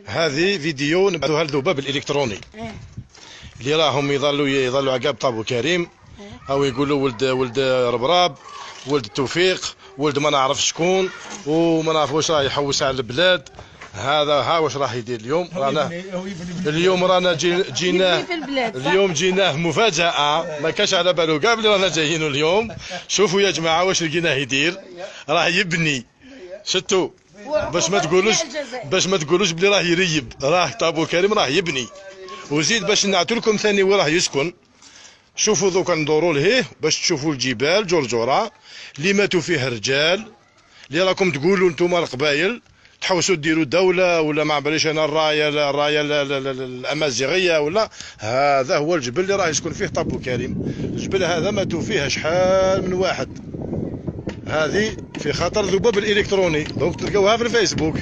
هذه فيديو نبعثوها للذباب الالكتروني اللي راهم يظلوا عقاب طابو كريم، او يقولوا ولد ربراب، ولد توفيق، ولد ما نعرف شكون، وما نعرف واش راه يحوس على البلاد. هذا ها واش راح يدير اليوم. رانا جيناه اليوم، جيناه مفاجأة، ما كانش على بالو كاع بلي رانا جايين اليوم. شوفوا يا جماعة واش لقيناه يدير، راه يبني. شتو باش ما تقولوش بلي راه يريب، راه طابو كريم راه يبني. وزيد باش نعطوا لكم ثاني وين راه يسكن. شوفوا دوكا ندوروا لهيه باش تشوفوا الجبال جرجره اللي ماتوا فيه رجال، اللي راكم تقولوا نتوما القبايل تحوسوا ديروا دوله ولا ما عباليش انا الرايه الامازيغيه ولا. هذا هو الجبل اللي راه يسكن فيه طابو كريم. الجبل هذا ماتوا فيه شحال من واحد. هذه في خطر الذباب الالكتروني، دونك تلقاوها في الفيسبوك.